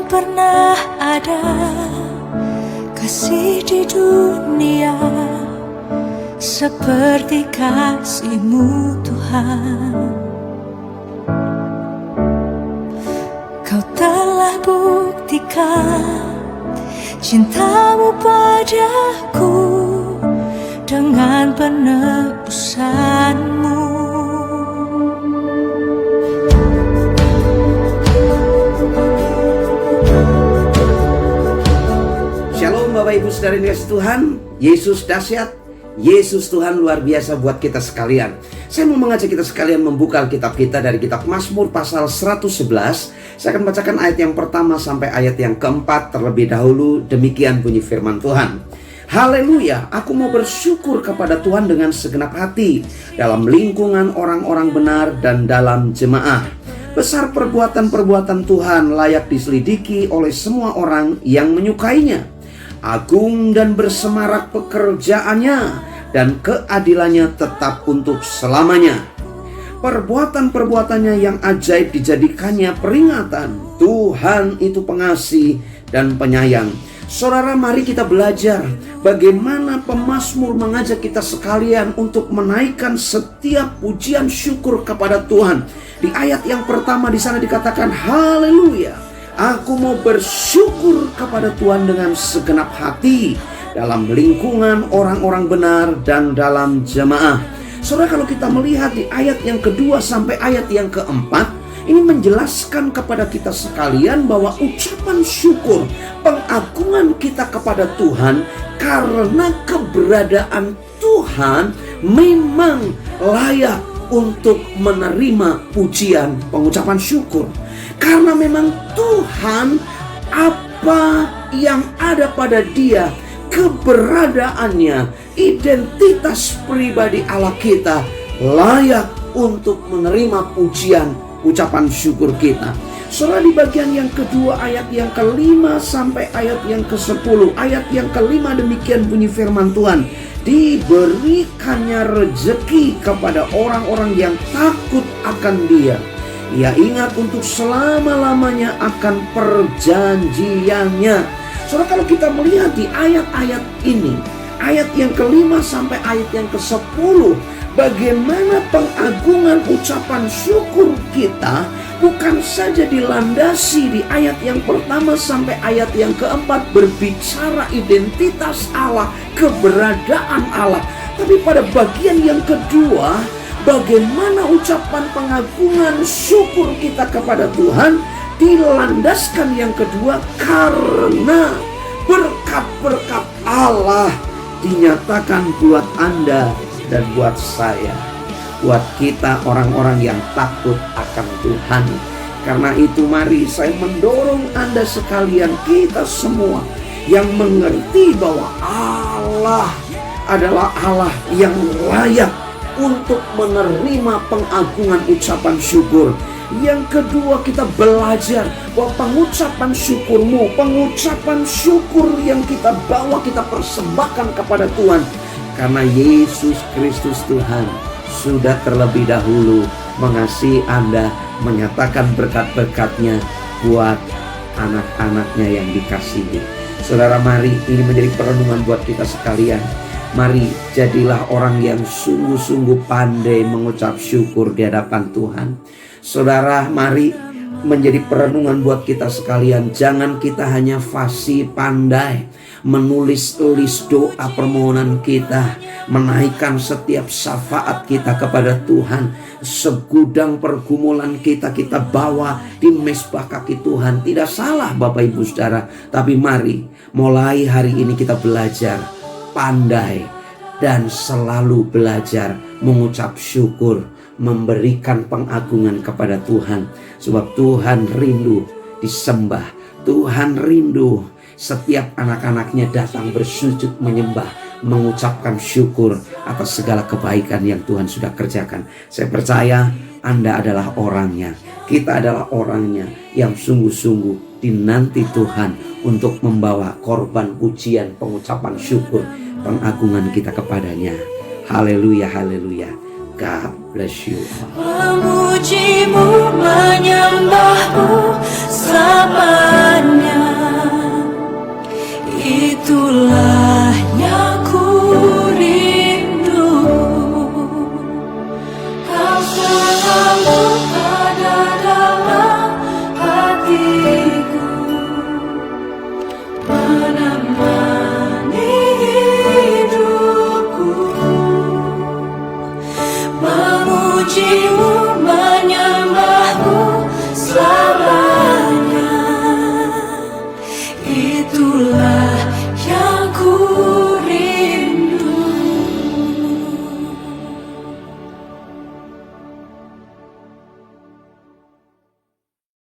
pernah ada kasih di dunia seperti kasih-Mu Tuhan. Kau telah buktikan cinta-Mu padaku dengan penebusan-Mu. Shalom Bapak Ibu Saudara yang dikasihi Tuhan. Yesus dahsyat, Yesus Tuhan luar biasa buat kita sekalian. Saya mau mengajak kita sekalian membuka Alkitab kita dari kitab Mazmur pasal 111. Saya akan bacakan ayat yang pertama sampai ayat yang keempat terlebih dahulu. Demikian bunyi firman Tuhan. Haleluya, aku mau bersyukur kepada Tuhan dengan segenap hati dalam lingkungan orang-orang benar dan dalam jemaah. Besar perbuatan-perbuatan Tuhan, layak diselidiki oleh semua orang yang menyukainya. Agung dan bersemarak pekerjaannya, dan keadilannya tetap untuk selamanya. Perbuatan-perbuatannya yang ajaib dijadikannya peringatan. Tuhan itu pengasih dan penyayang. Saudara, mari kita belajar bagaimana pemazmur mengajak kita sekalian untuk menaikkan setiap pujian syukur kepada Tuhan. Di ayat yang pertama di sana dikatakan, haleluya, aku mau bersyukur kepada Tuhan dengan segenap hati dalam lingkungan orang-orang benar dan dalam jemaah. Saudara, kalau kita melihat di ayat yang kedua sampai ayat yang keempat, ini menjelaskan kepada kita sekalian bahwa ucapan syukur, pengagungan kita kepada Tuhan karena keberadaan Tuhan memang layak untuk menerima pujian, pengucapan syukur. Karena memang Tuhan, apa yang ada pada Dia, keberadaannya, identitas pribadi Allah kita layak untuk menerima pujian, ucapan syukur kita. Saudara, di bagian yang kedua ayat yang kelima sampai ayat yang ke-10. Ayat yang kelima demikian bunyi firman Tuhan. Diberikannya rezeki kepada orang-orang yang takut akan Dia. Ia ingat untuk selama-lamanya akan perjanjiannya. Saudara, kalau kita melihat di ayat-ayat ini, ayat yang kelima sampai ayat yang ke-10, bagaimana pengagungan ucapan syukur kita bukan saja dilandasi di ayat yang pertama sampai ayat yang keempat berbicara identitas Allah, keberadaan Allah. Tapi pada bagian yang kedua, bagaimana ucapan pengagungan syukur kita kepada Tuhan dilandaskan yang kedua karena berkat-berkat Allah dinyatakan buat Anda dan buat saya, buat kita orang-orang yang takut akan Tuhan. Karena itu mari saya mendorong Anda sekalian, kita semua yang mengerti bahwa Allah adalah Allah yang layak untuk menerima pengagungan ucapan syukur. Yang kedua, kita belajar bahwa pengucapan syukurmu, pengucapan syukur yang kita bawa, kita persembahkan kepada Tuhan karena Yesus Kristus Tuhan sudah terlebih dahulu mengasihi Anda, menyatakan berkat-berkat-Nya buat anak-anaknya yang dikasihi. Saudara, mari ini menjadi perenungan buat kita sekalian. Mari jadilah orang yang sungguh-sungguh pandai mengucap syukur di hadapan Tuhan. Saudara, mari menjadi perenungan buat kita sekalian. Jangan kita hanya fasih pandai menulis list doa permohonan kita, menaikkan setiap syafaat kita kepada Tuhan. Segudang pergumulan kita bawa di mezbah kaki Tuhan. Tidak salah Bapak Ibu Saudara. Tapi mari mulai hari ini kita belajar pandai dan selalu belajar mengucap syukur, memberikan pengagungan kepada Tuhan. Sebab Tuhan rindu disembah. Tuhan rindu setiap anak-anaknya datang bersujud menyembah, mengucapkan syukur atas segala kebaikan yang Tuhan sudah kerjakan. Saya percaya Anda adalah orangnya. Kita adalah orangnya yang sungguh-sungguh dinanti Tuhan untuk membawa korban pujian, pengucapan syukur, pengagungan kita kepadanya. Haleluya, haleluya. God bless you. Memujimu, menyembahmu selamanya. memujimu, menyembahmu selamanya. Itulah